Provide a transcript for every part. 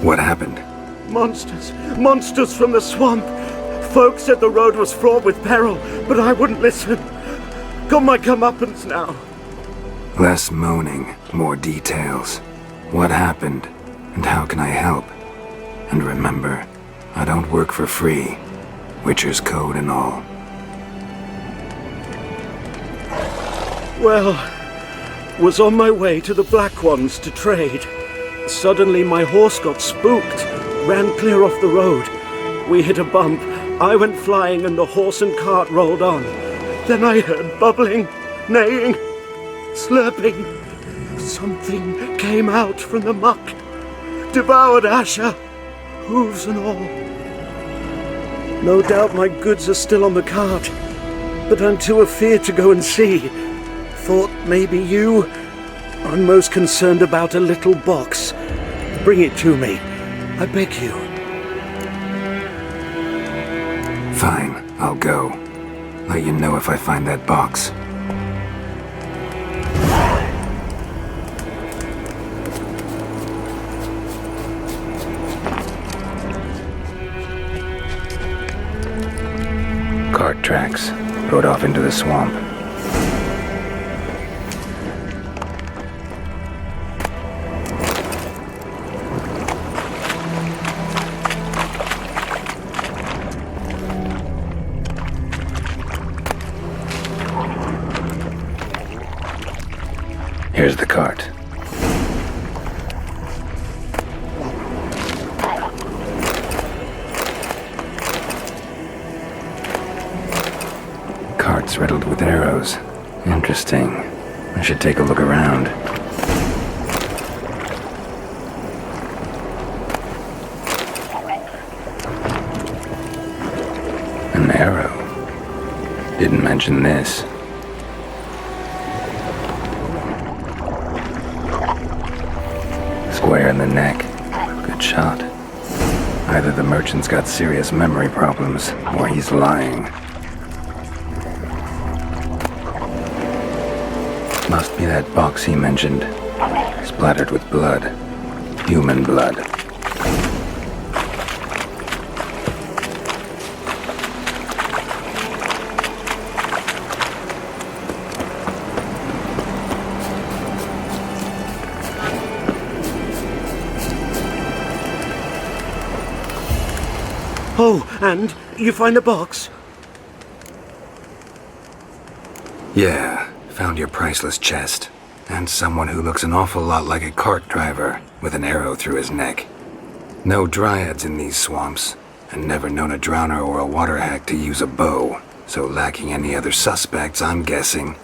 What happened? Monsters. Monsters from the swamp. Folk said the road was fraught with peril, but I wouldn't listen. Got my comeuppance now. Less moaning, more details. What happened, and how can I help? And remember, I don't work for free. Witcher's code and all. Well, was on my way to the Black Ones to trade. Suddenly my horse got spooked, ran clear off the road. We hit a bump, I went flying and the horse and cart rolled on. Then I heard bubbling, neighing, slurping. Something came out from the muck, devoured Asher, hooves and all. No doubt my goods are still on the cart, but I'm too afeard to go and see. Thought maybe you. I'm most concerned about a little box. Bring it to me, I beg you. Fine, I'll go. Let you know if I find that box. Cart tracks. Rode off into the swamp. Here's the cart. Cart's riddled with arrows. Interesting. I should take a look around. An arrow. Didn't mention this. Square in the neck. Good shot. Either the merchant's got serious memory problems, or he's lying. Must be that box he mentioned. Splattered with blood. Human blood. Oh, and you find the box? Yeah, found your priceless chest. And someone who looks an awful lot like a cart driver, with an arrow through his neck. No dryads in these swamps, and never known a drowner or a water hack to use a bow, so lacking any other suspects, I'm guessing.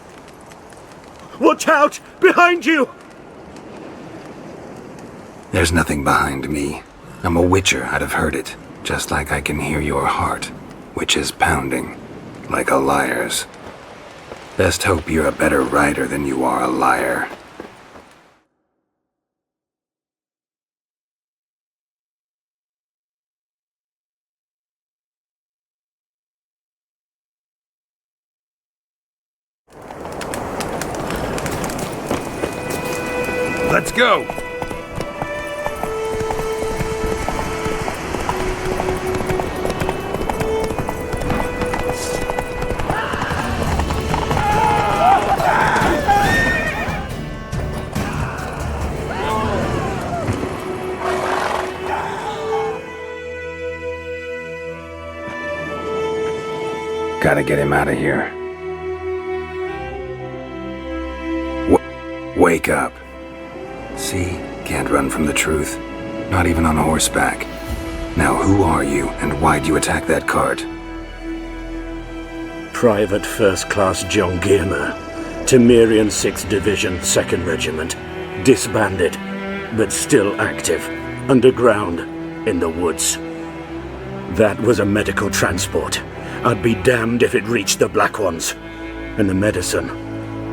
Watch out! Behind you! There's nothing behind me. I'm a witcher, I'd have heard it. Just like I can hear your heart, which is pounding, like a liar's. Best hope you're a better rider than you are a liar. Let's go! Gotta get him out of here. Wake up. See? Can't run from the truth. Not even on horseback. Now who are you, and why'd you attack that cart? Private First Class John Giermer, Tamarian 6th Division, 2nd Regiment. Disbanded, but still active. Underground, in the woods. That was a medical transport. I'd be damned if it reached the Black Ones. And the medicine,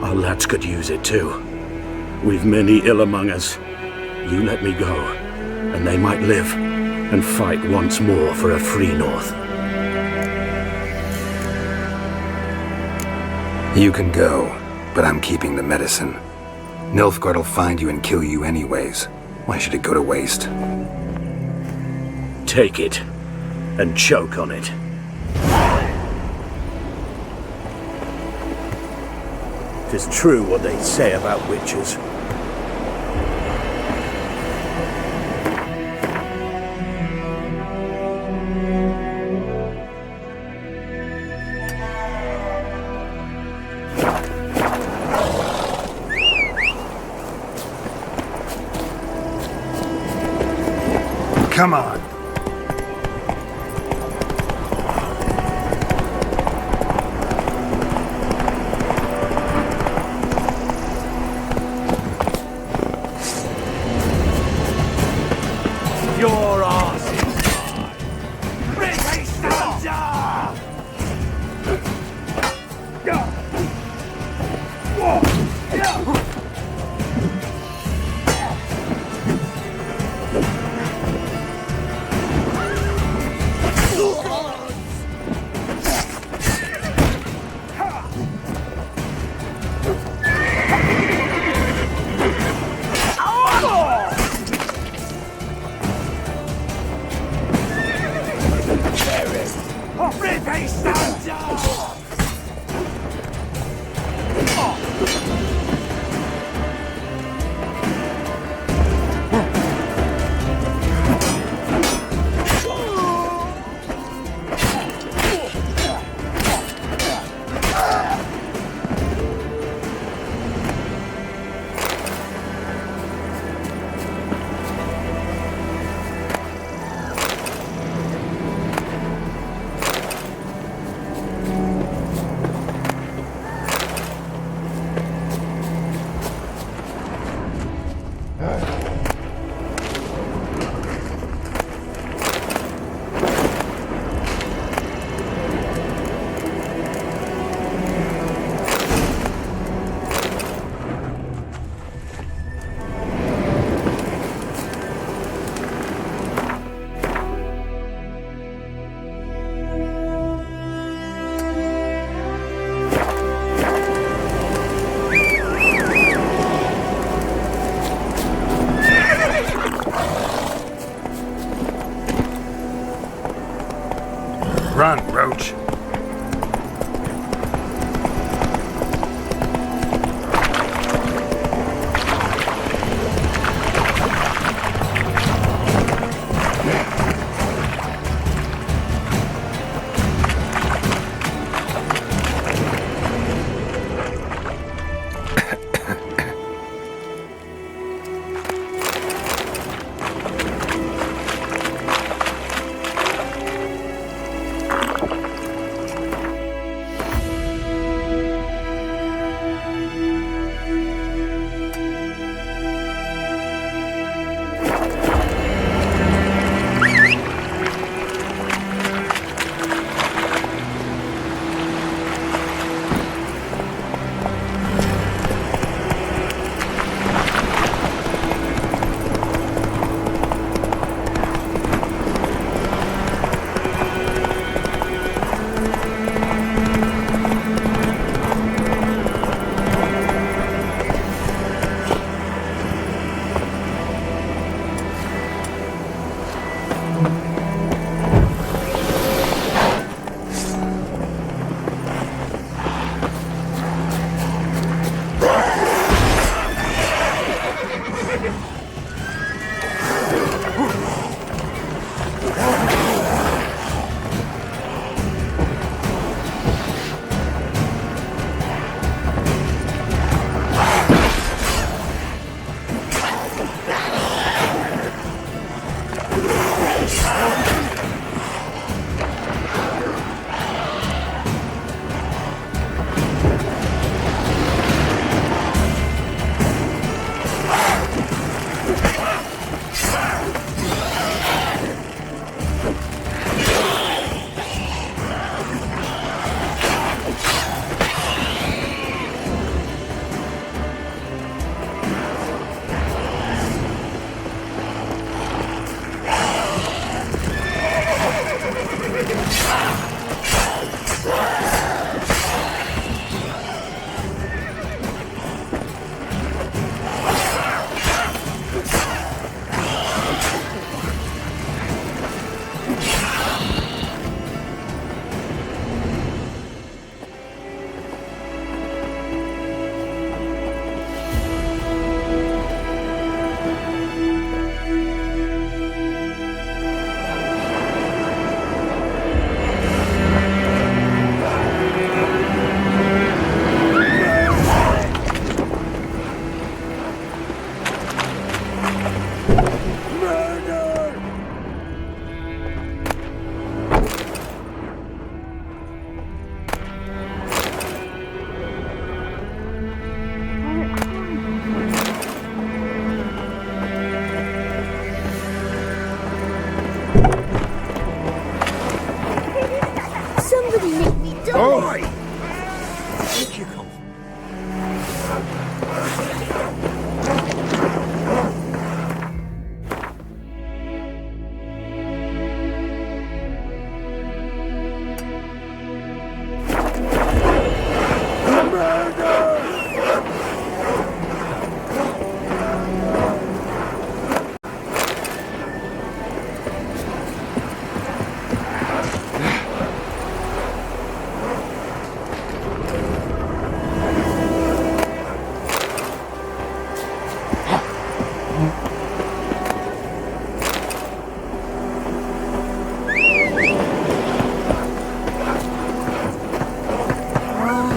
our lads could use it too. We've many ill among us. You let me go, and they might live, and fight once more for a free North. You can go, but I'm keeping the medicine. Nilfgaard'll find you and kill you anyways. Why should it go to waste? take it and choke on it. It is true what they say about witches. Come on. Your arse is mine. Pretty standard! Pretty standard! Run, Roach.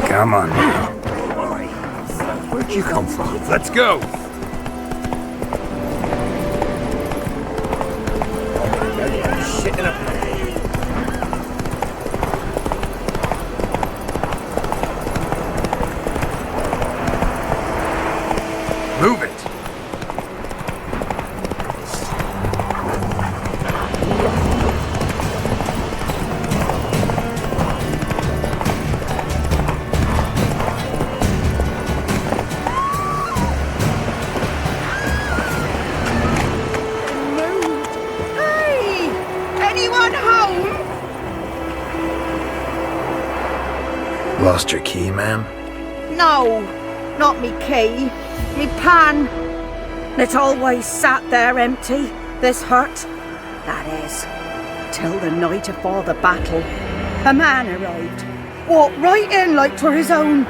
Come on now. Where'd you come from? Let's go! Shit in a... Move it! Hey! Anyone home? Lost your key, ma'am? No, not me key. Me pan. It's always sat there empty, this hut. That is, till the night afore the battle. A man arrived, walked right in like 'twere his own.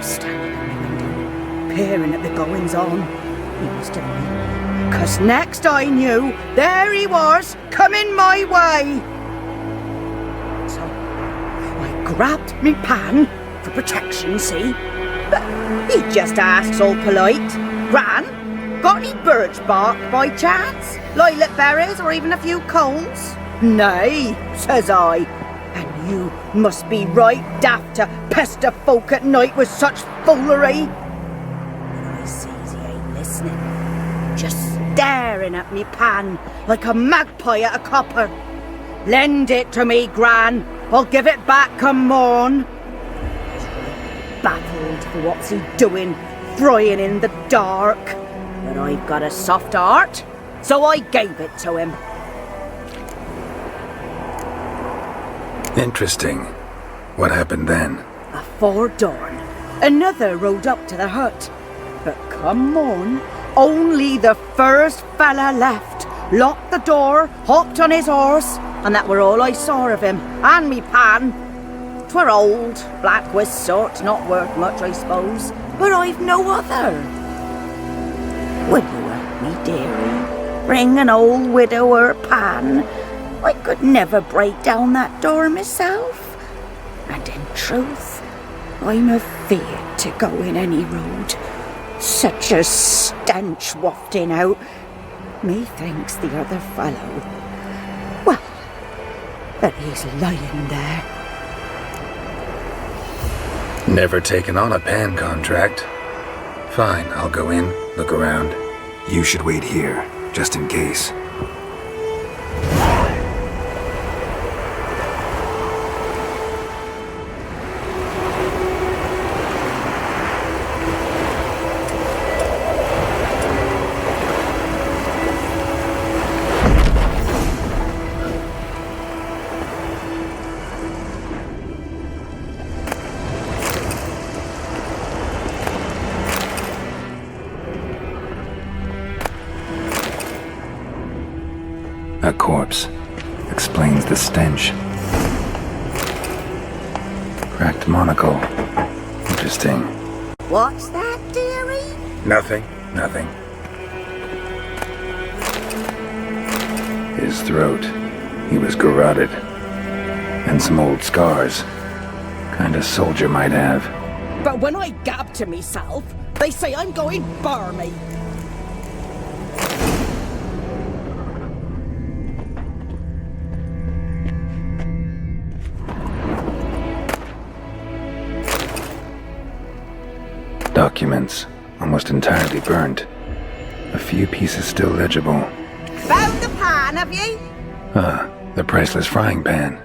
Standing in the window, peering at the goings-on. He must have been, 'cause next I knew, there he was, coming my way. So, I grabbed me pan, for protection, see? But he just asks all polite, Gran, got any birch bark by chance? Lilac berries or even a few cones? Nay, says I, and you must be right daft to pester folk at night with such foolery. And I sees he ain't listening, just staring at me pan like a magpie at a copper. Lend it to me, Gran, I'll give it back come morn. Baffled for what's he doing, frying in the dark. But I've got a soft heart, so I gave it to him. Interesting. What happened then? Afore dawn, another rode up to the hut. But come on, only the first fella left, locked the door, hopped on his horse, and that were all I saw of him, and me pan. 'Twere old, black with soot, not worth much, I suppose, but I've no other. Would you help me, dearie? Bring an old widower pan. I could never break down that door myself. And in truth, I'm afeard to go in any road. Such a stench wafting out. Methinks the other fellow, well, that he's lying there. Never taken on a pan contract. Fine, I'll go in, look around. You should wait here, just in case. A corpse. Explains the stench. Cracked monocle. Interesting. What's that, dearie? Nothing. His throat. He was garroted. And some old scars. Kinda soldier might have. But when I gab to myself, they say I'm going barmy. Documents, almost entirely burnt. A few pieces still legible. Found the pan, have ye? The priceless frying pan.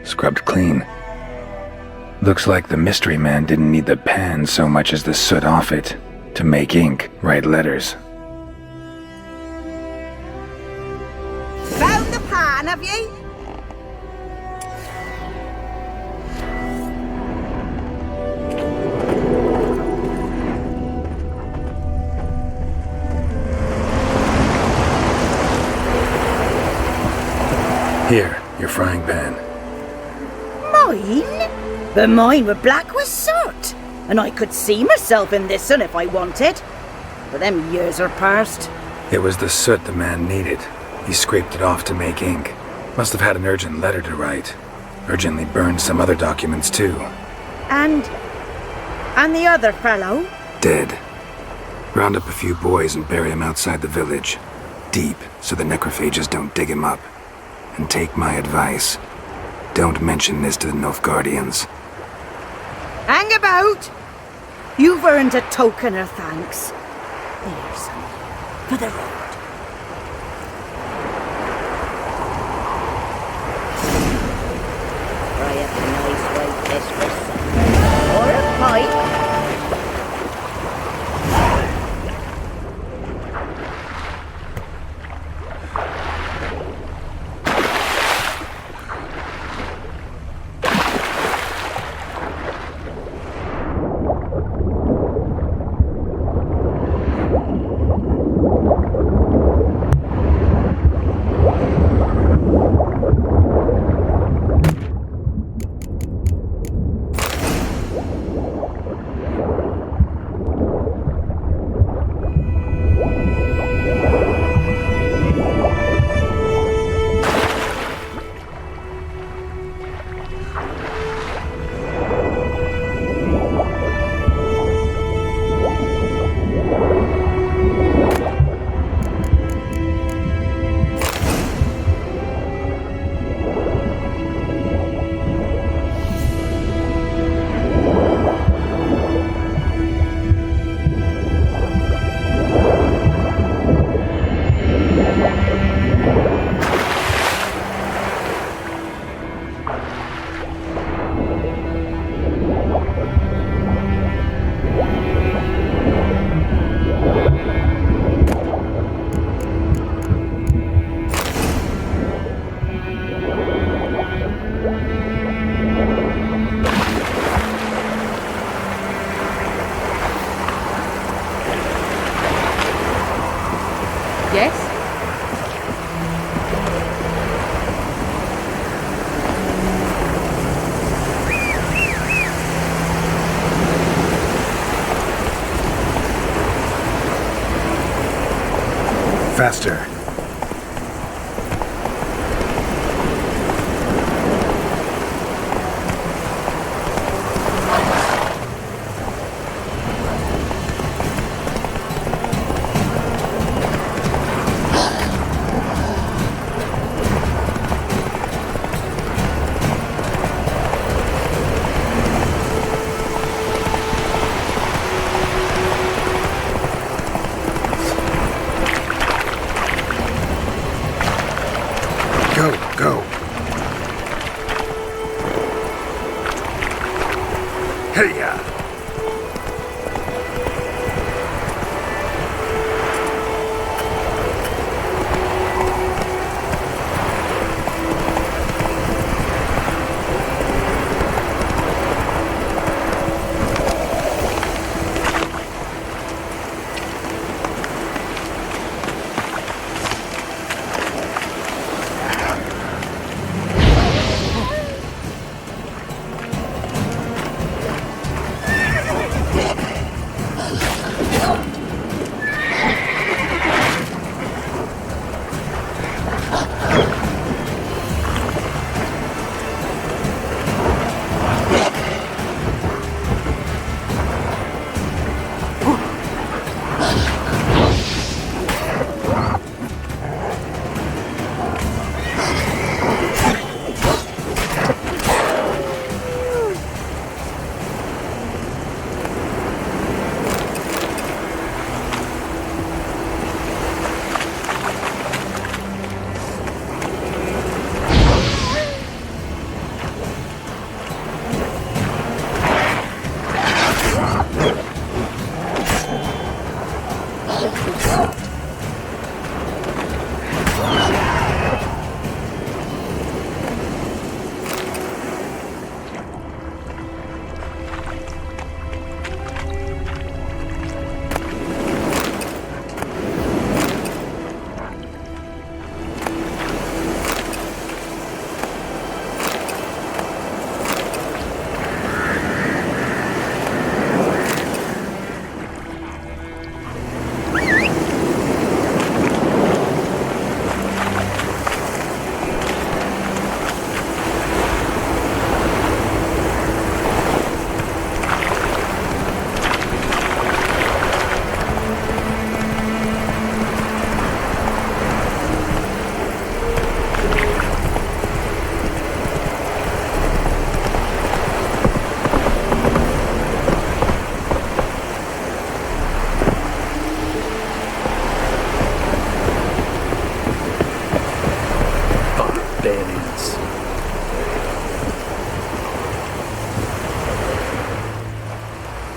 Scrubbed clean. Looks like the mystery man didn't need the pan so much as the soot off it to make ink, write letters. Found the pan, have ye? Here, your frying pan. Mine? But mine were black with soot, and I could see myself in this one if I wanted. But them years are past. It was the soot the man needed. He scraped it off to make ink. Must have had an urgent letter to write. Urgently burned some other documents too. And the other fellow? Dead. Round up a few boys and bury him outside the village. Deep, so the necrophages don't dig him up. And take my advice. Don't mention this to the Nilfgaardians. Hang about! You've earned a token of thanks. There's some for the road. Try a nice white kiss for supper. Or a pipe. Yes? Faster. Go. Hey-ya!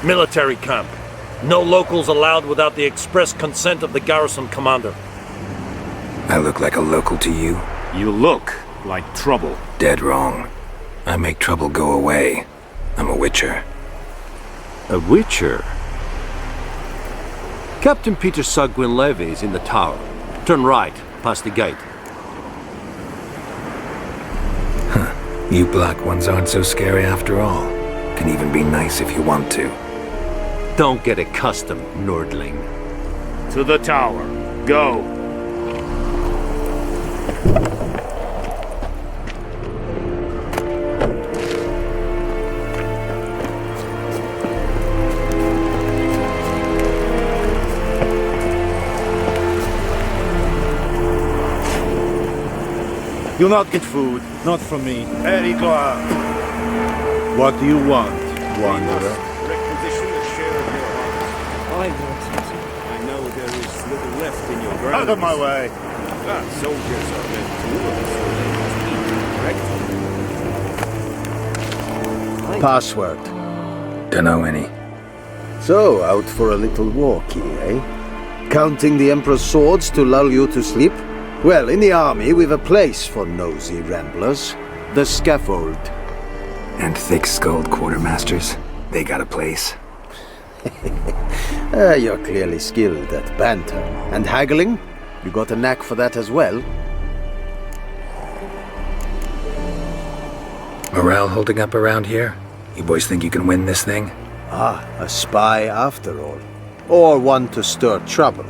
Military camp. No locals allowed without the express consent of the garrison commander. I look like a local to you? You look like trouble. Dead wrong. I make trouble go away. I'm a witcher. A witcher? Captain Peter Sagwin Levy is in the tower. Turn right, past the gate. You black ones aren't so scary after all. Can even be nice if you want to. Don't get accustomed, Nordling. To the tower. Go. You'll not get food, not from me. Very glad. What do you want, wanderer? Requisition a share of your harvest. I know there is little left in your grounds. Out of my way! Soldiers are meant to, so they must eat, correct? Password. Dunno any. So, out for a little walkie, eh? Counting the Emperor's swords to lull you to sleep? Well, in the army, we've a place for nosy ramblers. The scaffold. And thick-skulled quartermasters? They got a place? You're clearly skilled at banter. And haggling? You got a knack for that as well? Morale holding up around here? You boys think you can win this thing? Ah, a spy after all. Or one to stir trouble.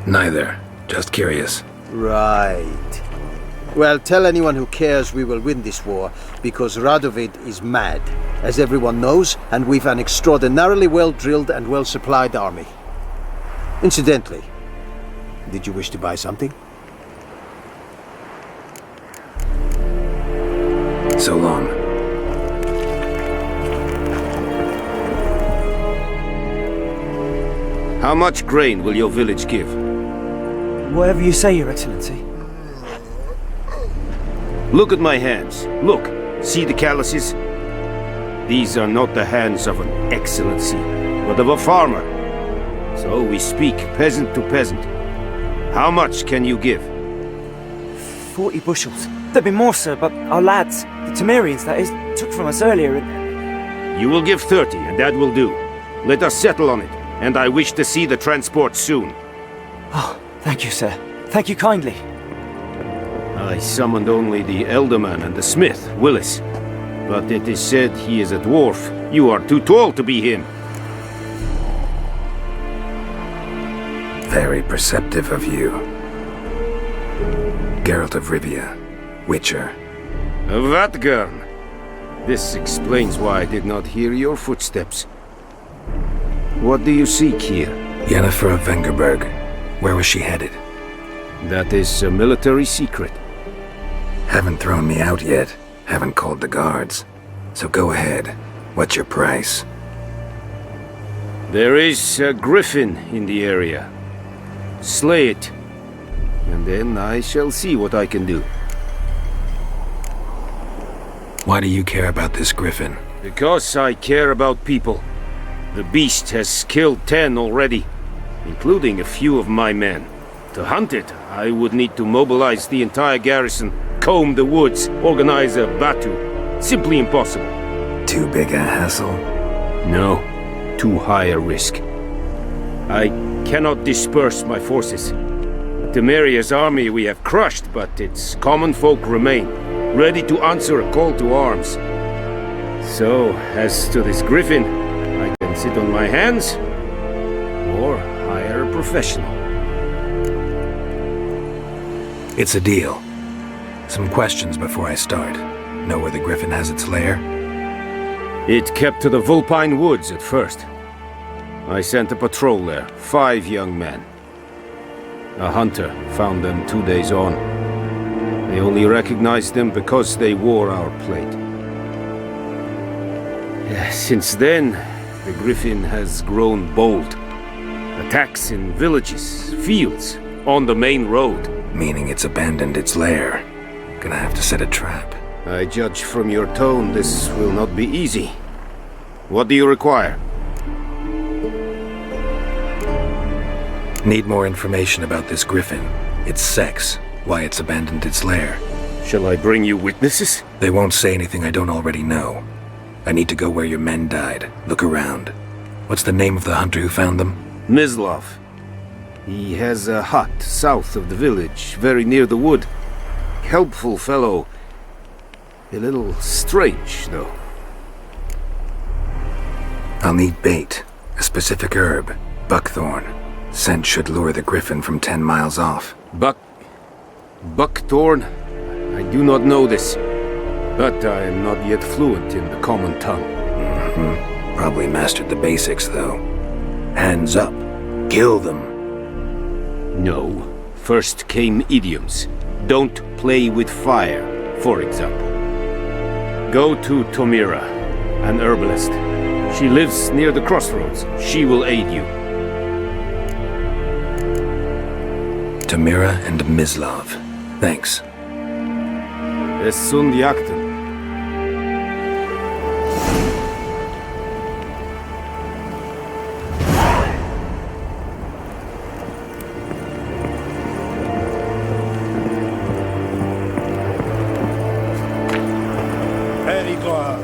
Neither. Just curious. Right. Well, tell anyone who cares we will win this war, because Radovid is mad, as everyone knows, and we've an extraordinarily well-drilled and well-supplied army. Incidentally, did you wish to buy something? So long. How much grain will your village give? Whatever you say, Your Excellency. Look at my hands. Look. See the calluses? These are not the hands of an excellency, but of a farmer. So we speak peasant to peasant. How much can you give? 40 bushels. There'd be more, sir, but our lads, the Tamarians, that is, took from us earlier and... You will give 30, and that will do. Let us settle on it, and I wish to see the transport soon. Oh, thank you, sir. Thank you kindly. I summoned only the Elderman and the smith, Willis. But it is said he is a dwarf. You are too tall to be him. Very perceptive of you. Geralt of Rivia, Witcher. Vatgern! This explains why I did not hear your footsteps. What do you seek here? Yennefer of Vengerberg. Where was she headed? That is a military secret. Haven't thrown me out yet. Haven't called the guards. So go ahead. What's your price? There is a griffin in the area. Slay it. And then I shall see what I can do. Why do you care about this griffin? Because I care about people. The beast has killed 10 already, including a few of my men. To hunt it, I would need to mobilize the entire garrison, comb the woods, organize a batu. Simply impossible. Too big a hassle? No, too high a risk. I cannot disperse my forces. Tamaria's army we have crushed, but its common folk remain, ready to answer a call to arms. So, as to this griffin, I can sit on my hands, or hire a professional. It's a deal. Some questions before I start. Know where the griffin has its lair? It kept to the Vulpine Woods at first. I sent a patrol there, 5 young men. A hunter found them 2 days on. They only recognized them because they wore our plate. Since then, the griffin has grown bold. Attacks in villages, fields, on the main road. Meaning it's abandoned its lair. Gonna have to set a trap. I judge from your tone this will not be easy. What do you require? Need more information about this griffin. Its sex, why it's abandoned its lair. Shall I bring you witnesses? They won't say anything I don't already know. I need to go where your men died. Look around. What's the name of the hunter who found them? Mislav. He has a hut south of the village, very near the wood. Helpful fellow. A little strange, though. I'll need bait. A specific herb. Buckthorn. Scent should lure the griffin from 10 miles off. Buckthorn? I do not know this. But I am not yet fluent in the common tongue. Probably mastered the basics, though. Hands up. Kill them. No. First came idioms. Don't play with fire, for example. Go to Tomira, an herbalist. She lives near the crossroads. She will aid you. Tamira and Mislav. Thanks. Es sunt jakten. Perigla.